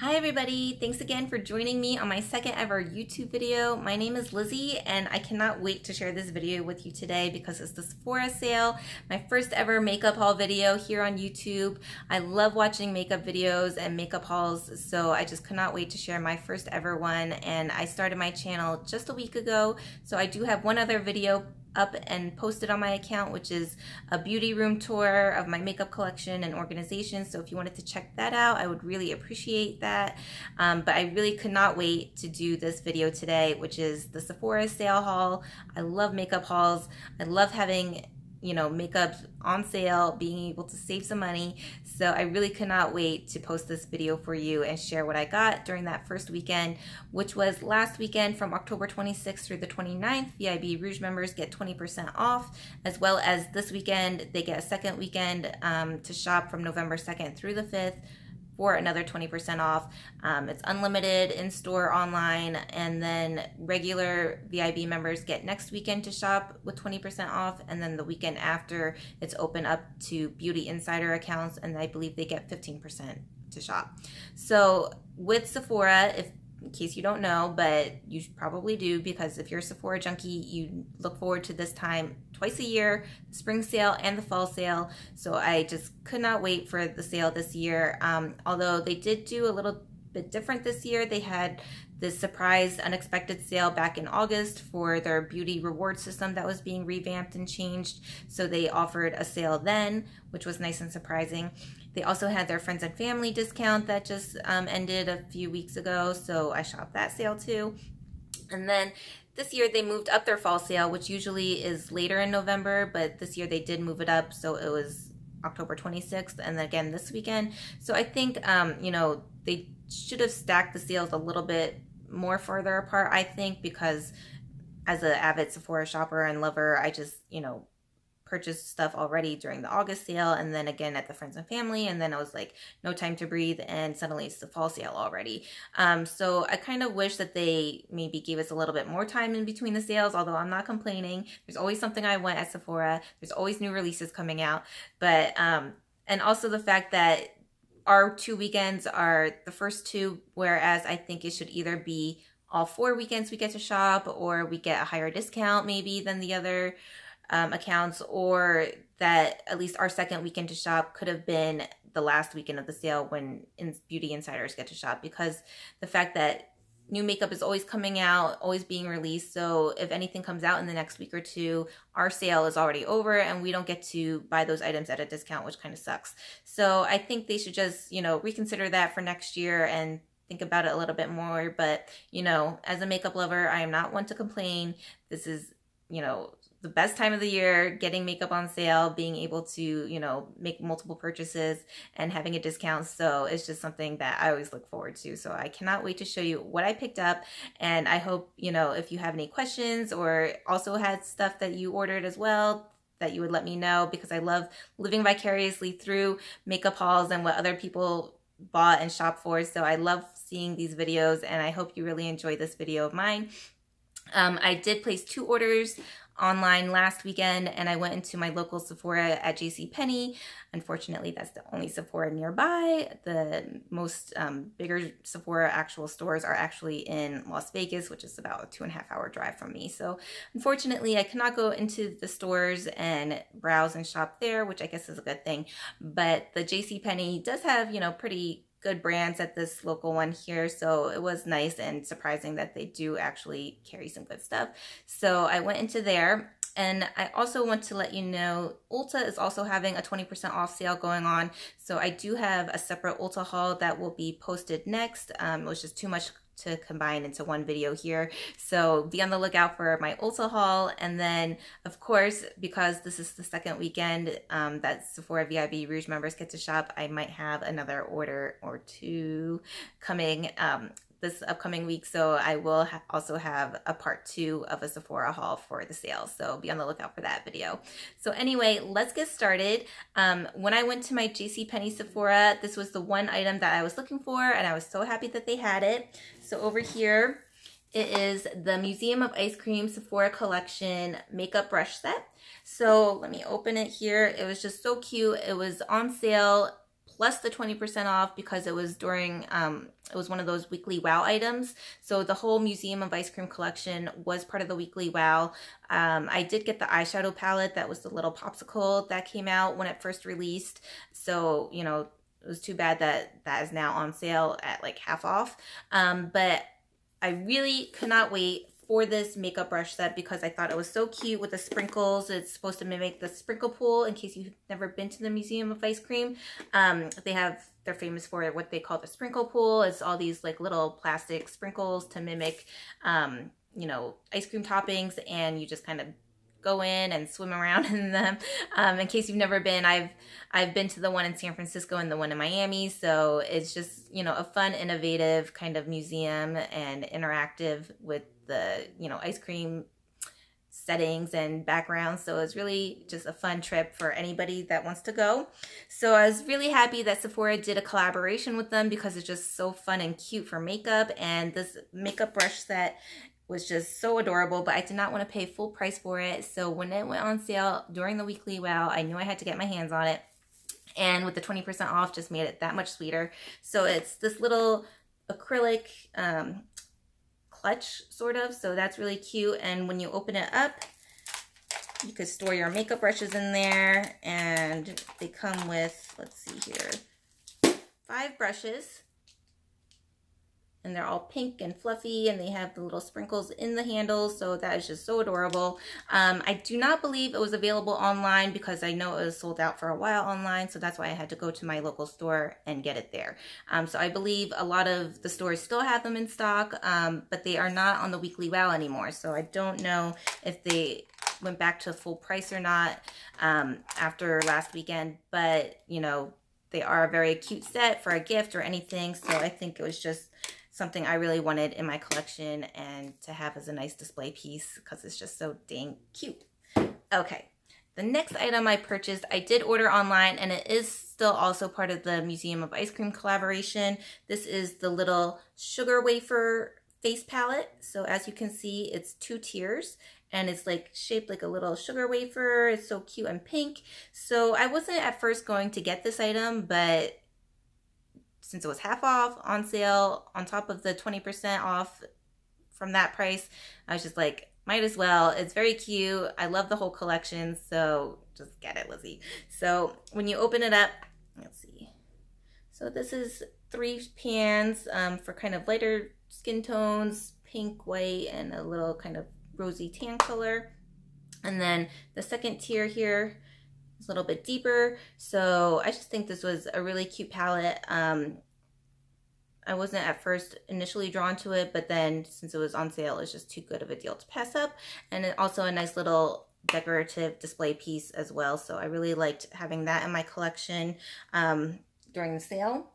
Hi everybody, thanks again for joining me on my second ever YouTube video. My name is Lizzie and I cannot wait to share this video with you today because it's the Sephora sale, my first ever makeup haul video here on YouTube. I love watching makeup videos and makeup hauls, so I just could not wait to share my first ever one, and I started my channel just a week ago, so I do have one other video up and posted on my account, which is a beauty room tour of my makeup collection and organization. So if you wanted to check that out, I would really appreciate that. But I really could not wait to do this video today, which is the Sephora sale haul. I love makeup hauls. I love having makeup on sale, being able to save some money. So I really could not wait to post this video for you and share what I got during that first weekend, which was last weekend from October 26th through the 29th. VIB Rouge members get 20% off, as well as this weekend, they get a second weekend to shop from November 2nd through the 5th. For another 20% off. It's unlimited in-store, online, and then regular VIB members get next weekend to shop with 20% off, and then the weekend after it's open up to Beauty Insider accounts, and I believe they get 15% to shop. So with Sephora, in case you don't know, but you probably do, because if you're a Sephora junkie, you look forward to this time twice a year, the spring sale and the fall sale. So I just could not wait for the sale this year. Although they did do a little bit different this year. They had this surprise unexpected sale back in August for their beauty reward system that was being revamped and changed. So they offered a sale then, which was nice and surprising. They also had their friends and family discount that just ended a few weeks ago, so I shopped that sale too. And then this year they moved up their fall sale, which usually is later in November, but this year they did move it up, so it was October 26th and then again this weekend. So I think they should have stacked the sales a little bit more further apart, I think, because as an avid Sephora shopper and lover, I just purchased stuff already during the August sale, and then again at the friends and family, and then I was like, no time to breathe, and suddenly it's the fall sale already. So I kind of wish that they maybe gave us a little bit more time in between the sales, although I'm not complaining. There's always something I want at Sephora. There's always new releases coming out. But and also the fact that our 2 weekends are the first two, whereas I think it should either be all 4 weekends we get to shop, or we get a higher discount maybe than the other accounts, or that at least our second weekend to shop could have been the last weekend of the sale when Beauty Insiders get to shop, because the fact that new makeup is always coming out, always being released, so if anything comes out in the next week or two, our sale is already over and we don't get to buy those items at a discount, which kind of sucks. So I think they should just, reconsider that for next year and think about it a little bit more. But, as a makeup lover, I am not one to complain. This is, the best time of the year, getting makeup on sale, being able to, make multiple purchases and having a discount. So it's just something that I always look forward to. So I cannot wait to show you what I picked up. And I hope, if you have any questions or also had stuff that you ordered as well, that you would let me know, because I love living vicariously through makeup hauls and what other people bought and shopped for. So I love seeing these videos, and I hope you really enjoy this video of mine. I did place 2 orders online last weekend, and I went into my local Sephora at JCPenney. Unfortunately, that's the only Sephora nearby. The most bigger Sephora actual stores are actually in Las Vegas, which is about a 2.5-hour drive from me. So unfortunately, I cannot go into the stores and browse and shop there, which I guess is a good thing. But the JCPenney does have, pretty good brands at this local one here, so it was nice and surprising that they do actually carry some good stuff. So I went into there, and I also want to let you know Ulta is also having a 20% off sale going on. So I do have a separate Ulta haul that will be posted next. It was just too much to combine into one video here, so be on the lookout for my Ulta haul. And then of course, because this is the second weekend that Sephora VIB Rouge members get to shop, I might have another order or 2 coming this upcoming week, so I will also have a part 2 of a Sephora haul for the sale, so be on the lookout for that video. So anyway, let's get started. When I went to my JCPenney Sephora, this was the one item that I was looking for, and I was so happy that they had it. So over here, it is the Museum of Ice Cream Sephora Collection Makeup Brush Set. So let me open it here. It was just so cute. It was on sale plus the 20% off because it was during, it was one of those weekly wow items. So the whole Museum of Ice Cream collection was part of the weekly wow. I did get the eyeshadow palette. That was the little popsicle that came out when it first released. So, you know, it was too bad that that is now on sale at like half off. But I really could not wait for this makeup brush set because I thought it was so cute with the sprinkles. It's supposed to mimic the sprinkle pool in case you've never been to the Museum of Ice Cream. They're famous for what they call the sprinkle pool. It's all these like little plastic sprinkles to mimic, you know, ice cream toppings, and you just kind of go in and swim around in them. In case you've never been, I've been to the one in San Francisco and the one in Miami, so it's just, you know, a fun, innovative kind of museum and interactive with the, you know, ice cream settings and backgrounds. So it's really just a fun trip for anybody that wants to go. So I was really happy that Sephora did a collaboration with them because it's just so fun and cute for makeup, and this makeup brush set was just so adorable, but I did not want to pay full price for it. So when it went on sale during the weekly wow, I knew I had to get my hands on it. And with the 20% off, just made it that much sweeter. So it's this little acrylic clutch, sort of. So that's really cute. And when you open it up, you could store your makeup brushes in there. And they come with, let's see here, 5 brushes. And they're all pink and fluffy, and they have the little sprinkles in the handles, so that is just so adorable. I do not believe it was available online because I know it was sold out for a while online, so that's why I had to go to my local store and get it there. So I believe a lot of the stores still have them in stock, but they are not on the weekly wow anymore, so I don't know if they went back to full price or not after last weekend, but you know, they are a very cute set for a gift or anything, so I think it was just something I really wanted in my collection and to have as a nice display piece because it's just so dang cute. Okay, the next item I purchased, I did order online, and it is still also part of the Museum of Ice Cream collaboration. This is the little sugar wafer face palette. So as you can see, it's 2 tiers, and it's like shaped like a little sugar wafer. It's so cute and pink. So I wasn't at first going to get this item, but since it was half off, on sale, on top of the 20% off from that price, I was just like, might as well. It's very cute. I love the whole collection, so just get it, Lizzie. So when you open it up, let's see. So this is 3 pans for kind of lighter skin tones, pink, white, and a little kind of rosy tan color. And then the second tier here, a little bit deeper. So I just think this was a really cute palette. I wasn't at first initially drawn to it, but then since it was on sale, it's just too good of a deal to pass up. And it also a nice little decorative display piece as well. So I really liked having that in my collection during the sale.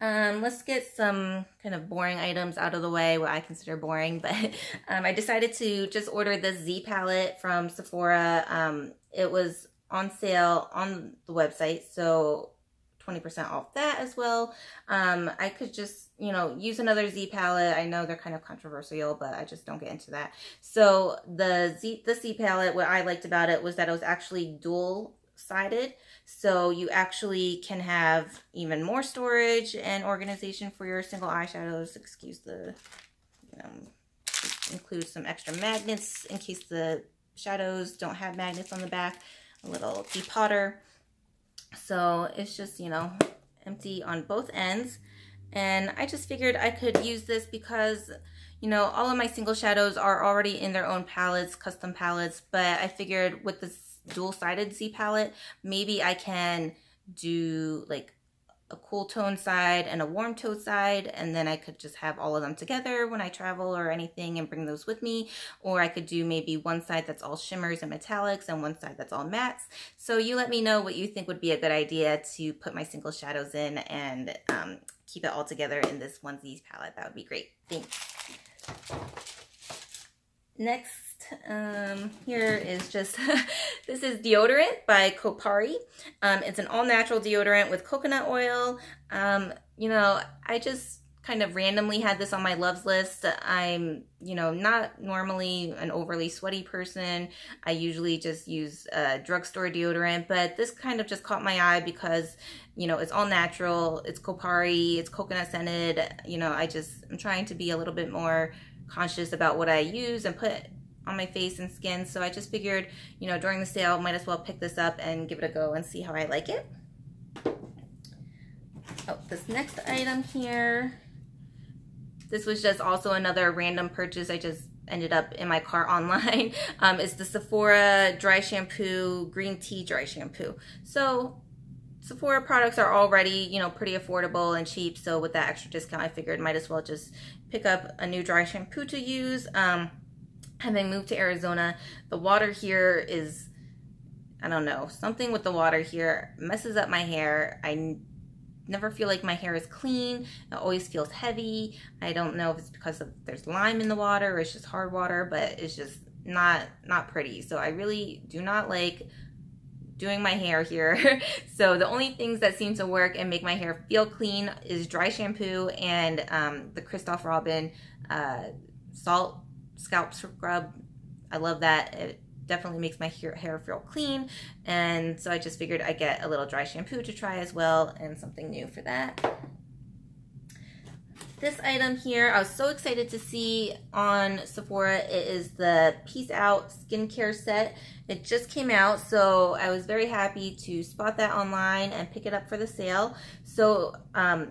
Let's get some kind of boring items out of the way, what I consider boring, but I decided to just order this Z palette from Sephora. It was on sale on the website, so 20% off that as well. I could just, you know, use another Z palette. I know they're kind of controversial, but I just don't get into that. So the Z palette, what I liked about it was that it was actually dual-sided. So you actually can have even more storage and organization for your single eyeshadows. Excuse the, include some extra magnets in case the shadows don't have magnets on the back. A little depotter. So it's just, you know, empty on both ends. And I just figured I could use this because, you know, all of my single shadows are already in their own palettes, custom palettes, but I figured with this dual-sided Z palette, maybe I can do like a cool tone side and a warm tone side, and then I could just have all of them together when I travel or anything and bring those with me. Or I could do maybe one side that's all shimmers and metallics and one side that's all mattes. So you let me know what you think would be a good idea to put my single shadows in and keep it all together in this onesies palette. That would be great. Thanks. Next, here is just, this is deodorant by Kopari. It's an all-natural deodorant with coconut oil. You know, I just kind of randomly had this on my loves list. I'm, you know, not normally an overly sweaty person. I usually just use drugstore deodorant, but this kind of just caught my eye because, you know, it's all natural, it's Kopari, it's coconut scented. You know, I'm trying to be a little bit more conscious about what I use and put on my face and skin. So I just figured, you know, during the sale, might as well pick this up and give it a go and see how I like it. Oh, this next item here, this was just also another random purchase. I just ended up in my cart online. It's the Sephora dry shampoo, green tea dry shampoo. So Sephora products are already, you know, pretty affordable and cheap. So with that extra discount, I figured might as well just pick up a new dry shampoo to use. Having moved to Arizona, the water here is, I don't know, something with the water here messes up my hair. I never feel like my hair is clean. It always feels heavy. I don't know if it's because there's lime in the water or it's just hard water, but it's just not pretty. So I really do not like doing my hair here. So the only things that seem to work and make my hair feel clean is dry shampoo and the Christoph Robin salt scalp scrub. I love that. It definitely makes my hair feel clean, and so I just figured I'd get a little dry shampoo to try as well, and something new for that. This item here, I was so excited to see on Sephora. It is the Peace Out skincare set. It just came out, so I was very happy to spot that online and pick it up for the sale. So I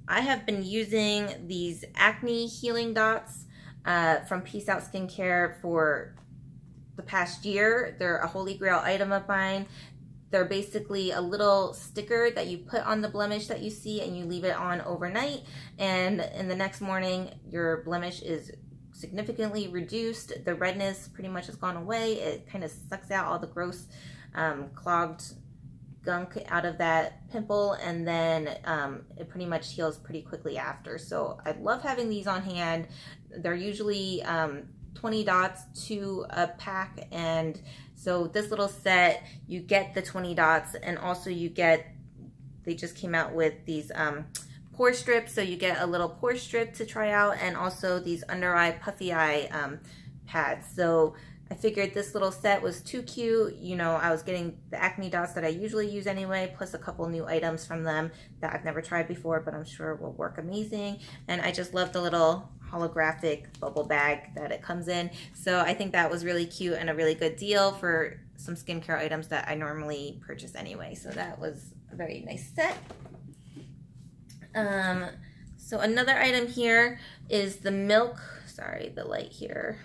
have been using these acne healing dots from Peace Out Skincare for the past year. They're a holy grail item of mine. They're basically a little sticker that you put on the blemish that you see and you leave it on overnight, and in the next morning your blemish is significantly reduced. The redness pretty much has gone away. It kind of sucks out all the gross clogged gunk out of that pimple, and then it pretty much heals pretty quickly after. So I love having these on hand. They're usually 20 dots to a pack, and so this little set, you get the 20 dots, and also you get, they just came out with these pore strips, so you get a little pore strip to try out, and also these under eye puffy eye pads. So I figured this little set was too cute. You know, I was getting the acne dots that I usually use anyway, plus a couple new items from them that I've never tried before, but I'm sure will work amazing. And I just love the little holographic bubble bag that it comes in. So I think that was really cute and a really good deal for some skincare items that I normally purchase anyway. So that was a very nice set. So another item here is the Milk, sorry, the light here,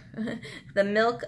the Milk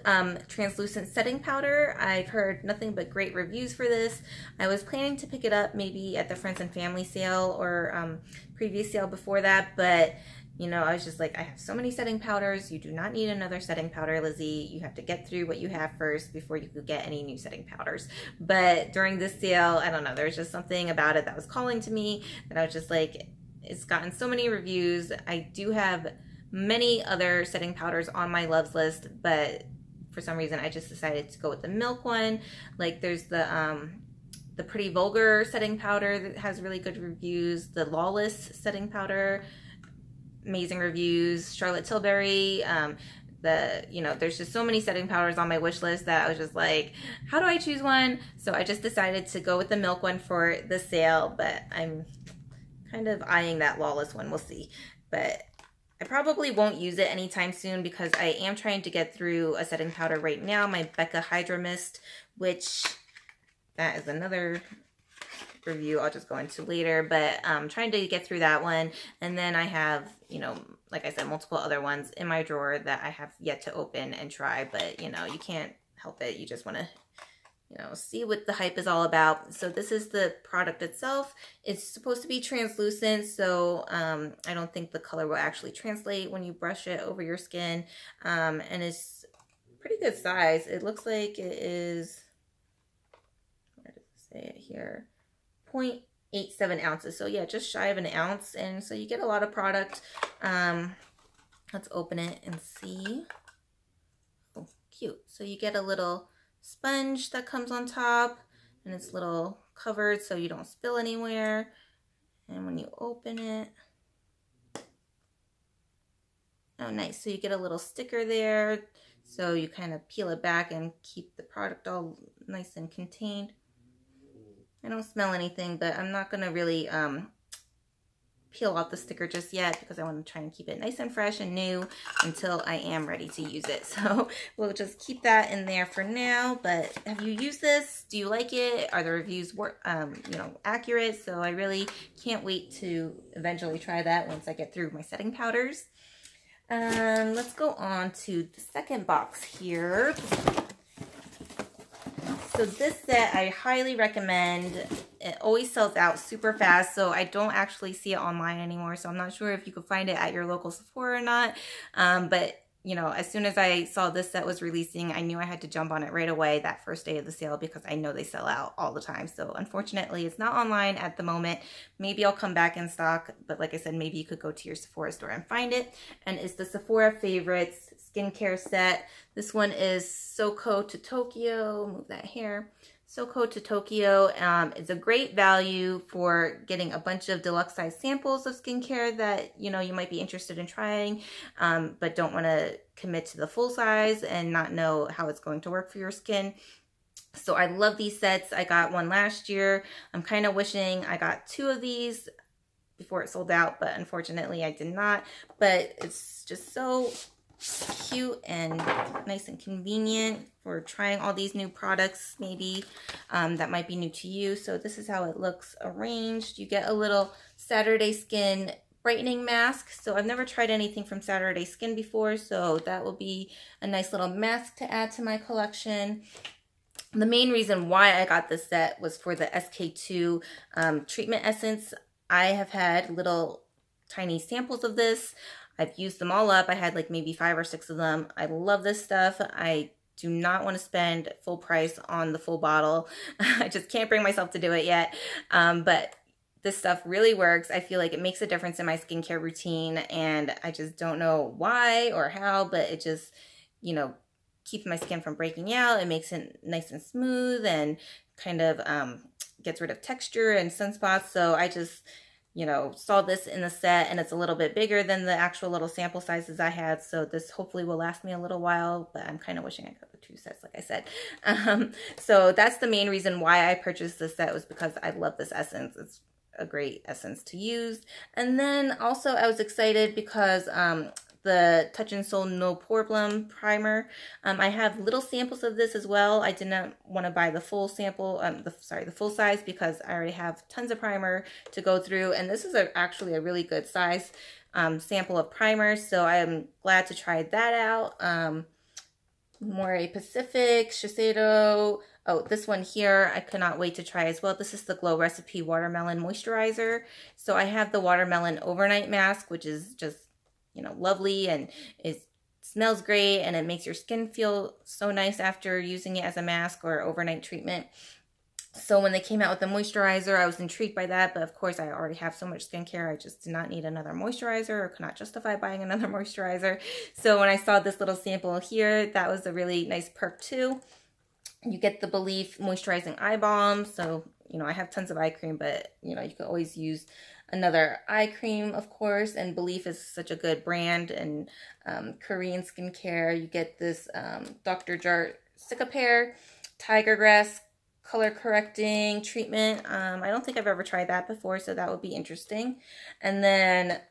translucent setting powder. I've heard nothing but great reviews for this. I was planning to pick it up maybe at the Friends and Family sale or previous sale before that, but you know, I was just like, I have so many setting powders. You do not need another setting powder, Lizzie. You have to get through what you have first before you could get any new setting powders. But during this sale, I don't know, there was just something about it that was calling to me that I was just like, it's gotten so many reviews. I do have many other setting powders on my loves list, but for some reason I just decided to go with the Milk one. Like there's the Pretty Vulgar setting powder that has really good reviews. The Lawless setting powder, amazing reviews. Charlotte Tilbury, you know, there's just so many setting powders on my wish list that I was just like, how do I choose one? So I just decided to go with the Milk one for the sale, but I'm kind of eyeing that Lawless one. We'll see. But I probably won't use it anytime soon because I am trying to get through a setting powder right now, my Becca Hydra Mist, which that is another review I'll just go into later, but I'm trying to get through that one. And then I have, you know, like I said, multiple other ones in my drawer that I have yet to open and try, but you know, you can't help it. You just want to, you know, see what the hype is all about. So this is the product itself. It's supposed to be translucent, so I don't think the color will actually translate when you brush it over your skin. And it's pretty good size. It looks like it is, where does it say it here? 0.87 ounces. So yeah, just shy of an ounce. And so you get a lot of product. Let's open it and see. Oh, cute. So you get a little sponge that comes on top, and it's little covered so you don't spill anywhere. And when you open it, Oh, nice. So you get a little sticker there. So you kind of peel it back and keep the product all nice and contained. I don't smell anything, but I'm not going to really peel off the sticker just yet because I want to try and keep it nice and fresh and new until I am ready to use it. So we'll just keep that in there for now. But have you used this? Do you like it? Are the reviews accurate? So I really can't wait to eventually try that once I get through my setting powders. Let's go on to the second box here. So this set I highly recommend. It always sells out super fast, so I don't actually see it online anymore. So I'm not sure if you could find it at your local Sephora or not. But you know, as soon as I saw this set was releasing, I knew I had to jump on it right away that first day of the sale because I know they sell out all the time. So unfortunately, it's not online at the moment. Maybe I'll come back in stock, but like I said, maybe you could go to your Sephora store and find it. And it's the Sephora Favorites skincare set. This one is Soko to Tokyo. Move that hair. Soko to Tokyo. It's a great value for getting a bunch of deluxe size samples of skincare that you might be interested in trying, but don't want to commit to the full size and not know how it's going to work for your skin. So I love these sets. I got one last year. I'm kind of wishing I got 2 of these before it sold out, but unfortunately I did not. But it's just so cute and nice and convenient for trying all these new products maybe that might be new to you. So this is how it looks arranged. You get a little Saturday Skin brightening mask. So I've never tried anything from Saturday Skin before, so that will be a nice little mask to add to my collection. The main reason why I got this set was for the SK2 treatment essence. I have had little tiny samples of this. I've used them all up. I had like maybe 5 or 6 of them. I love this stuff. I do not want to spend full price on the full bottle. I just can't bring myself to do it yet. But this stuff really works. I feel like it makes a difference in my skincare routine, and I just don't know why or how, but it just, keeps my skin from breaking out. It makes it nice and smooth and kind of gets rid of texture and sunspots. So I just saw this in the set, and it's a little bit bigger than the actual little sample sizes I had. So this hopefully will last me a little while, but I'm kind of wishing I got the 2 sets, like I said. So that's the main reason why I purchased this set, was because I love this essence. It's a great essence to use. And then also I was excited because the Touch in Sol No Problem Primer. I have little samples of this as well. I did not want to buy the full sample, the full size, because I already have tons of primer to go through. And this is actually a really good size sample of primer. So I am glad to try that out. More Pacific, Shiseido. Oh, this one here, I could not wait to try as well. This is the Glow Recipe Watermelon Moisturizer. So I have the Watermelon Overnight Mask, which is just lovely, and it smells great, and it makes your skin feel so nice after using it as a mask or overnight treatment. So when they came out with the moisturizer, I was intrigued by that, but of course I already have so much skincare, I just did not need another moisturizer, or could not justify buying another moisturizer. So when I saw this little sample here, that was a really nice perk too. You get the Belief Moisturizing Eye Balm. So, I have tons of eye cream, but, you could always use another eye cream, of course. And Belief is such a good brand, and Korean skincare. You get this Dr. Jart Cicapair Tiger Grass color correcting treatment. I don't think I've ever tried that before, so that would be interesting. And then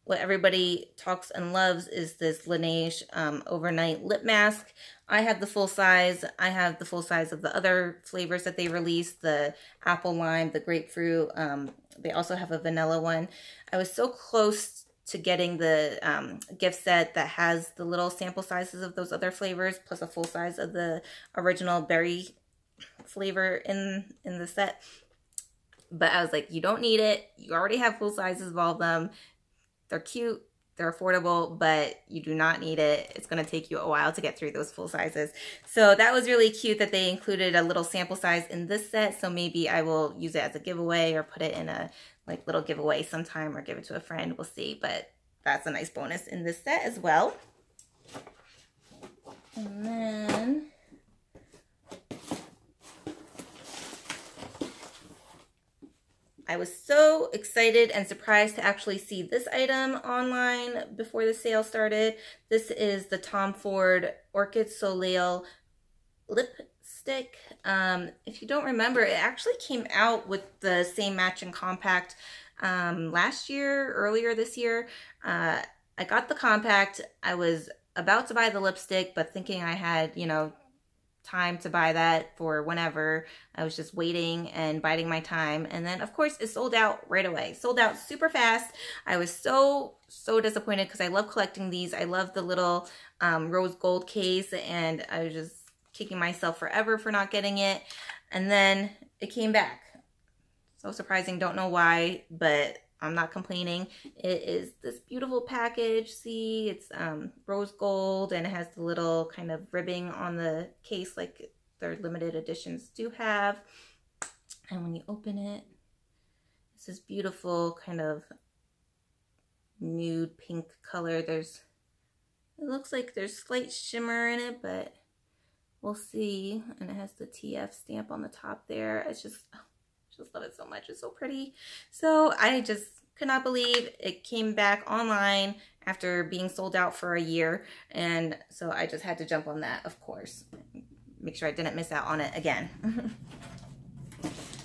what everybody talks and loves is this Laneige overnight lip mask. I have the full size. I have the full size of the other flavors that they released, the apple lime, the grapefruit. They also have a vanilla one. I was so close to getting the gift set that has the little sample sizes of those other flavors, plus a full size of the original berry flavor in the set. But I was like, you don't need it. You already have full sizes of all of them. They're cute, they're affordable, but you do not need it. It's going to take you a while to get through those full sizes. So that was really cute that they included a little sample size in this set. So maybe I will use it as a giveaway, or put it in a little giveaway sometime, or give it to a friend. We'll see, but that's a nice bonus in this set as well. And then I was so excited and surprised to actually see this item online before the sale started. This is the Tom Ford Orchid Soleil lipstick. If you don't remember, it actually came out with the same matching compact last year, earlier this year. I got the compact. I was about to buy the lipstick, but thinking I had, you know, time to buy that for whenever. I was just waiting and biding my time. And then, of course, it sold out right away. Sold out super fast. I was so disappointed because I love collecting these. I love the little rose gold case, and I was just kicking myself forever for not getting it. And then it came back. So surprising, don't know why, but I'm not complaining. It is this beautiful package. See, it's rose gold, and it has the little kind of ribbing on the case like their limited editions do have. And when you open it, it's this beautiful kind of nude pink color. It looks like there's slight shimmer in it, but we'll see. And it has the TF stamp on the top there. It's just love it so much. It's so pretty. So I just could not believe it came back online after being sold out for a year. And so I just had to jump on that, of course. Make sure I didn't miss out on it again.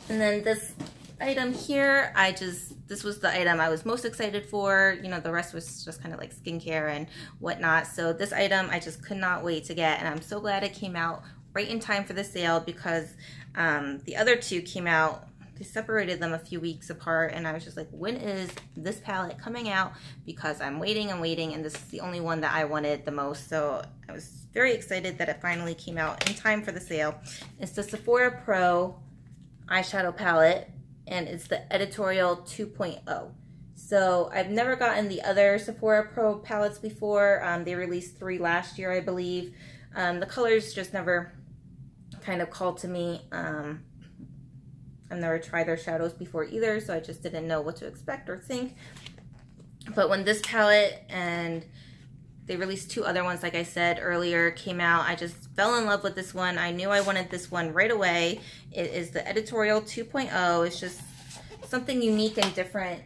And then this item here, this was the item I was most excited for. You know, the rest was just kind of like skincare and whatnot. So this item I just could not wait to get, and I'm so glad it came out right in time for the sale, because the other two came out. They separated them a few weeks apart, and I was just like, when is this palette coming out? Because I'm waiting and waiting, and this is the only one that I wanted the most. So I was very excited that it finally came out in time for the sale. It's the Sephora Pro eyeshadow palette, and it's the Editorial 2.0. So I've never gotten the other Sephora Pro palettes before. They released 3 last year, I believe. The colors just never kind of called to me. I've never tried their shadows before either, so I just didn't know what to expect or think. But when this palette, and they released 2 other ones, like I said earlier, came out, I just fell in love with this one. I knew I wanted this one right away. It is the Editorial 2.0. It's just something unique and different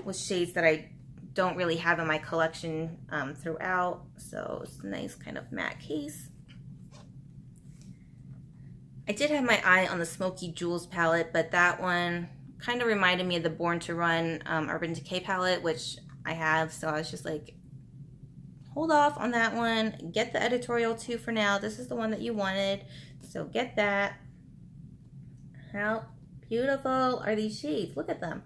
with shades that I don't really have in my collection throughout. So it's a nice kind of matte case. I did have my eye on the Smoky Jewels palette, but that one kind of reminded me of the Born to Run Urban Decay palette, which I have. So I was just like, hold off on that one. Get the Editorial 2 for now. This is the one that you wanted. So get that. How beautiful are these shades? Look at them.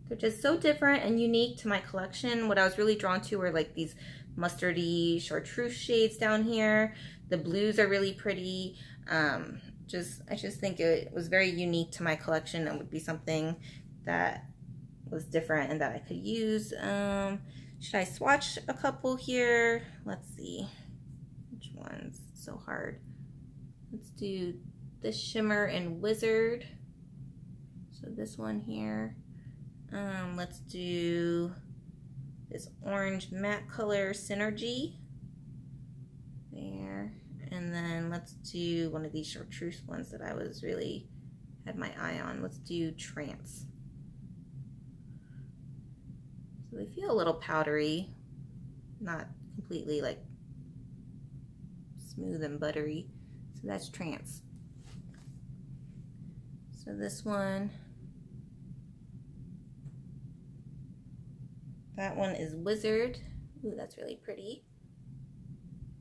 They're just so different and unique to my collection. What I was really drawn to were like these mustardy chartreuse shades down here. The blues are really pretty. I just think it was very unique to my collection and would be something that was different and that I could use. Should I swatch a couple here? Let's see. Which one's so hard? Let's do this Shimmer and Wizard. So this one here. Let's do this orange matte color Synergy. There. And then let's do one of these chartreuse ones that I was really had my eye on. Let's do Trance. So they feel a little powdery, not completely like smooth and buttery. So that's Trance. So this one, that one is Wizard. Ooh, that's really pretty.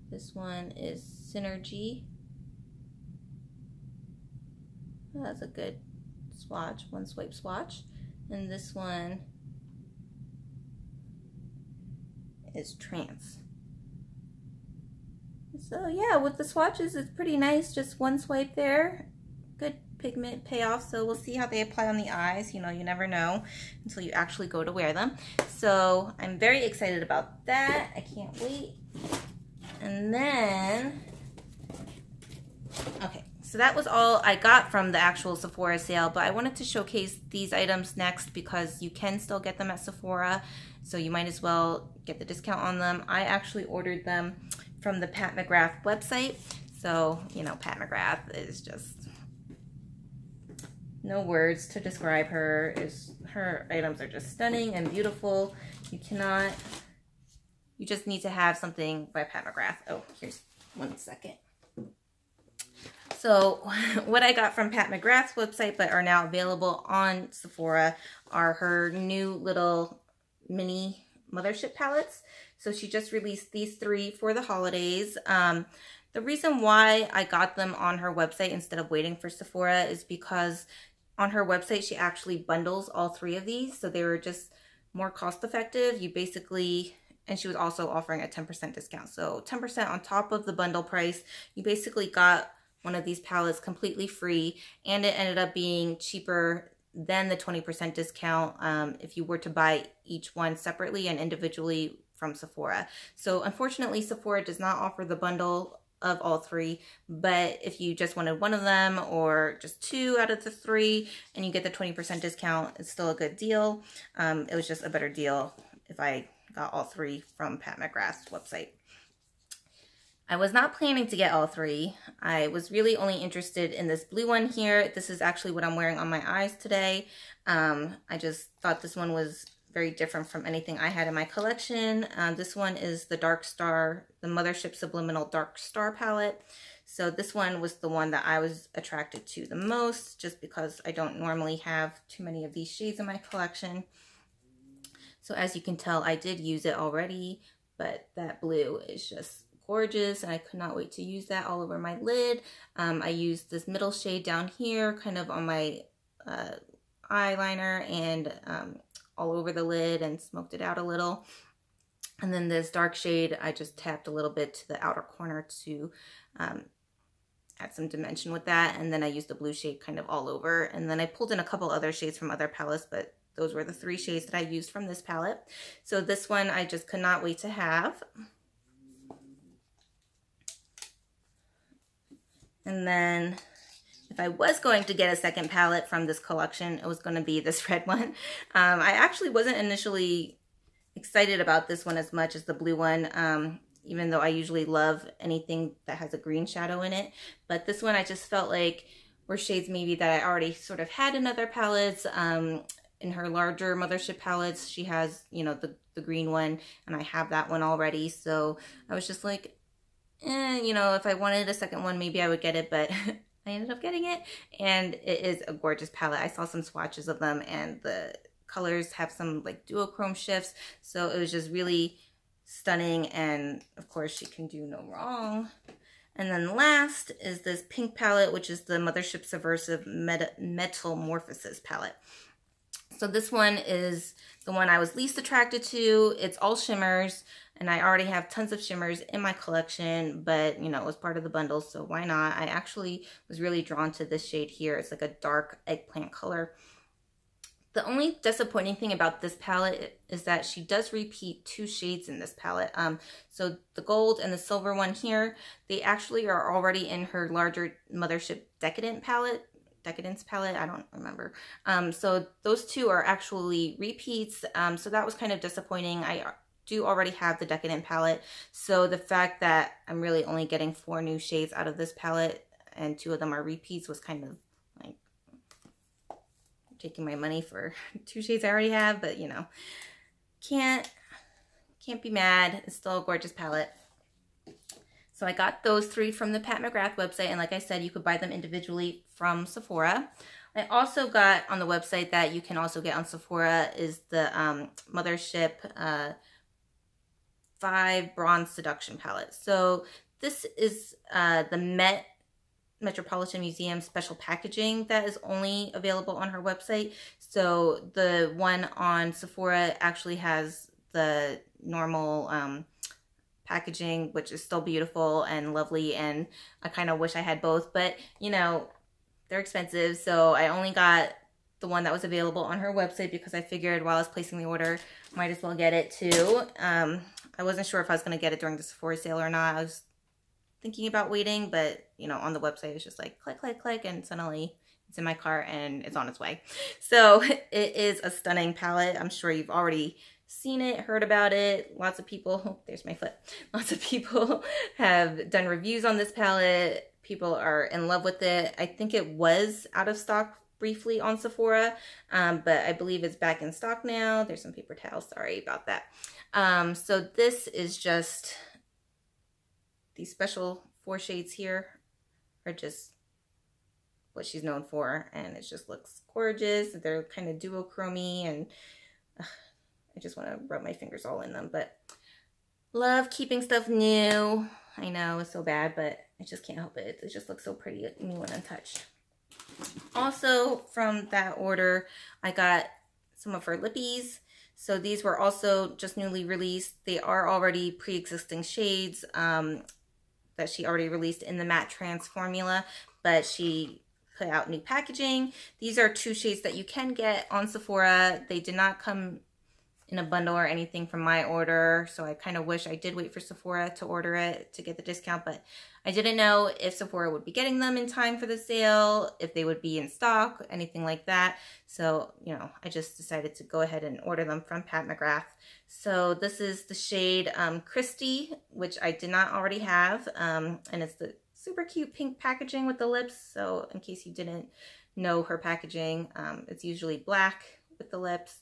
This one is Synergy. Oh, that's a good swatch, one swipe swatch. And this one is Trance. So yeah, with the swatches, it's pretty nice. Just one swipe there. Good pigment payoff. So we'll see how they apply on the eyes. You know, you never know until you actually go to wear them. So I'm very excited about that. I can't wait. And then, okay, so that was all I got from the actual Sephora sale, but I wanted to showcase these items next because you can still get them at Sephora, so you might as well get the discount on them. I actually ordered them from the Pat McGrath website, so, you know, Pat McGrath is just no words to describe her. Her items are just stunning and beautiful. You just need to have something by Pat McGrath. Oh, here's one second. So what I got from Pat McGrath's website but are now available on Sephora are her new little mini mothership palettes. So she just released these 3 for the holidays. The reason why I got them on her website instead of waiting for Sephora is because on her website she actually bundles all 3 of these. So they were just more cost effective. You basically, and she was also offering a 10% discount. So 10% on top of the bundle price. You basically got one of these palettes completely free, and it ended up being cheaper than the 20% discount if you were to buy each one separately and individually from Sephora. So unfortunately, Sephora does not offer the bundle of all 3, but if you just wanted one of them or just 2 out of the 3 and you get the 20% discount, it's still a good deal. It was just a better deal if I got all 3 from Pat McGrath's website. I was not planning to get all 3. I was really only interested in this blue one here. This is actually what I'm wearing on my eyes today. I just thought this one was very different from anything I had in my collection. This one is the Dark Star, the Mothership Subliminal Dark Star palette. So this one was the one that I was attracted to the most, just because I don't normally have too many of these shades in my collection. So as you can tell, I did use it already, but that blue is just gorgeous, and I could not wait to use that all over my lid. I used this middle shade down here kind of on my eyeliner and all over the lid and smoked it out a little. And then this dark shade, I just tapped a little bit to the outer corner to add some dimension with that. And then I used the blue shade kind of all over. And then I pulled in a couple other shades from other palettes, but those were the 3 shades that I used from this palette. So this one I just could not wait to have. And then if I was going to get a second palette from this collection, it was going to be this red one. I actually wasn't initially excited about this one as much as the blue one, even though I usually love anything that has a green shadow in it. But this one I just felt like were shades maybe that I already sort of had in other palettes. In her larger Mothership palettes, she has, you know, the green one, and I have that one already. So I was just like, you know, if I wanted a second one, maybe I would get it, but I ended up getting it, and it is a gorgeous palette. I saw some swatches of them, and the colors have some like duochrome shifts, so it was just really stunning, and of course she can do no wrong. And then last is this pink palette, which is the Mothership Subversive Metamorphosis palette. So this one is the one I was least attracted to. It's all shimmers, and I already have tons of shimmers in my collection, but you know, it was part of the bundle, so why not? I actually was really drawn to this shade here. It's like a dark eggplant color. The only disappointing thing about this palette is that she does repeat 2 shades in this palette. So the gold and the silver one here, they actually are already in her larger Mothership Decadence palette, I don't remember. So those 2 are actually repeats. So that was kind of disappointing. I do already have the Decadent palette, so the fact that I'm really only getting 4 new shades out of this palette and 2 of them are repeats was kind of like taking my money for 2 shades I already have, but you know, can't be mad. It's still a gorgeous palette. So I got those 3 from the Pat McGrath website, and like I said, you could buy them individually from Sephora. I also got on the website that you can also get on Sephora is the Mothership VIB Bronze Seduction palette. So this is the Metropolitan Museum special packaging that is only available on her website. So the one on Sephora actually has the normal packaging, which is still beautiful and lovely, and I kind of wish I had both, but you know, they're expensive, so I only got the one that was available on her website because I figured while I was placing the order, might as well get it too. I wasn't sure if I was going to get it during the Sephora sale or not. I was thinking about waiting, but you know, on the website it's just like click, click, click, and suddenly it's in my cart and it's on its way. So it is a stunning palette. I'm sure you've already seen it, heard about it. Lots of people, oh, there's my foot. Lots of people have done reviews on this palette. People are in love with it. I think it was out of stock briefly on Sephora, but I believe it's back in stock now. There's some paper towels, sorry about that. So this is just, these special 4 shades here are just what she's known for, and it just looks gorgeous. They're kind of duochrome-y, and I just want to rub my fingers all in them, but love keeping stuff new. I know it's so bad, but I just can't help it. It just looks so pretty, new and untouched. Also from that order, I got some of her lippies. So these were also just newly released. They are already pre-existing shades that she already released in the matte trans formula, but she put out new packaging. These are 2 shades that you can get on Sephora. They did not come in a bundle or anything from my order, so I kind of wish I did wait for Sephora to order it to get the discount, but I didn't know if Sephora would be getting them in time for the sale, if they would be in stock, anything like that. So, you know, I just decided to go ahead and order them from Pat McGrath. So this is the shade Christy, which I did not already have, and it's the super cute pink packaging with the lips. So in case you didn't know her packaging, it's usually black with the lips,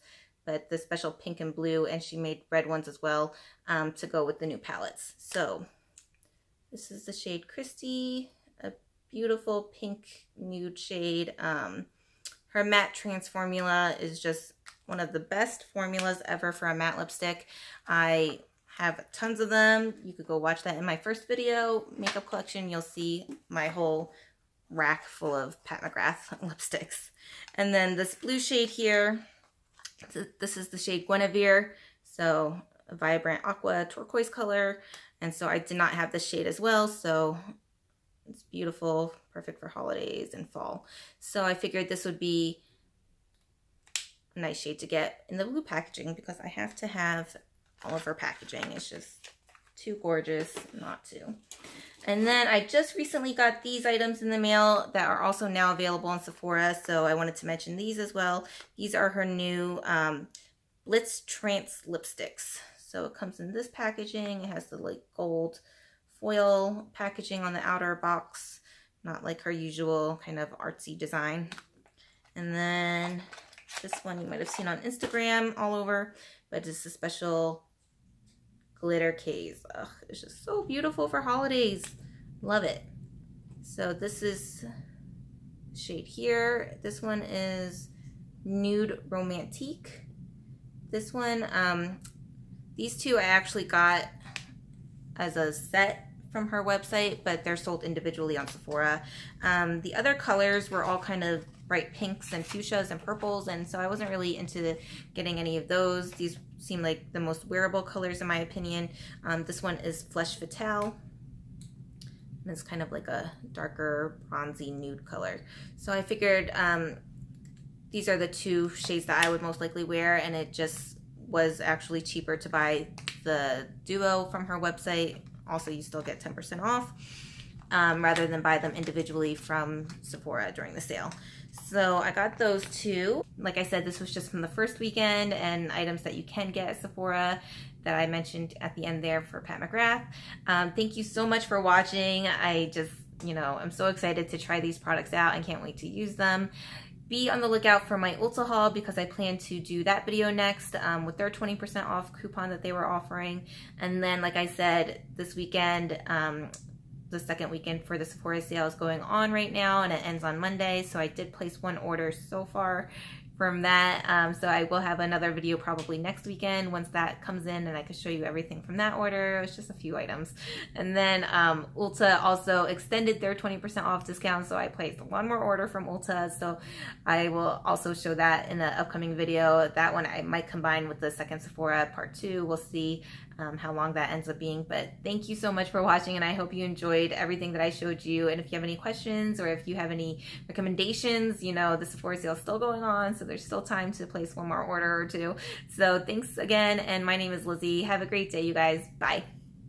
but the special pink and blue, and she made red ones as well to go with the new palettes. So this is the shade Christy, a beautiful pink nude shade. Her matte trans formula is just one of the best formulas ever for a matte lipstick. I have tons of them. You could go watch that in my first video, makeup collection. You'll see my whole rack full of Pat McGrath lipsticks. And then this blue shade here, this is the shade Guinevere, so a vibrant aqua turquoise color, and so I did not have this shade as well, so it's beautiful, perfect for holidays and fall. So I figured this would be a nice shade to get in the blue packaging because I have to have all of her packaging. It's just too gorgeous not to. And then I just recently got these items in the mail that are also now available on Sephora, so I wanted to mention these as well. These are her new Blitz Trance lipsticks. So it comes in this packaging. It has the like gold foil packaging on the outer box, not like her usual kind of artsy design. And then this one you might have seen on Instagram all over, but it's a special glitter case. Ugh, it's just so beautiful for holidays. Love it. So this is the shade here. This one is Nude Romantique. This one, these 2 I actually got as a set from her website, but they're sold individually on Sephora. The other colors were all kind of bright pinks and fuchsias and purples, and so I wasn't really into getting any of those. These seem like the most wearable colors in my opinion. This one is Flesh Fatale, and it's kind of like a darker bronzy nude color. So I figured these are the 2 shades that I would most likely wear, and it just was actually cheaper to buy the duo from her website. Also, you still get 10% off rather than buy them individually from Sephora during the sale. So I got those 2. Like I said, this was just from the first weekend, and items that you can get at Sephora that I mentioned at the end there for Pat McGrath. Thank you so much for watching. I just, you know, I'm so excited to try these products out and can't wait to use them. Be on the lookout for my Ulta haul because I plan to do that video next with their 20% off coupon that they were offering. And then, like I said, this weekend, the second weekend for the Sephora sale is going on right now, and it ends on Monday. So I did place 1 order so far from that. So I will have another video probably next weekend once that comes in, and I can show you everything from that order. It was just a few items. And then Ulta also extended their 20% off discount, so I placed 1 more order from Ulta. So I will also show that in an upcoming video. That one I might combine with the second Sephora part 2. We'll see how long that ends up being. But thank you so much for watching, and I hope you enjoyed everything that I showed you. And if you have any questions or if you have any recommendations, you know, the Sephora sale is still going on, so there's still time to place 1 more order or 2. So thanks again, and my name is Lizzie. Have a great day, you guys. Bye.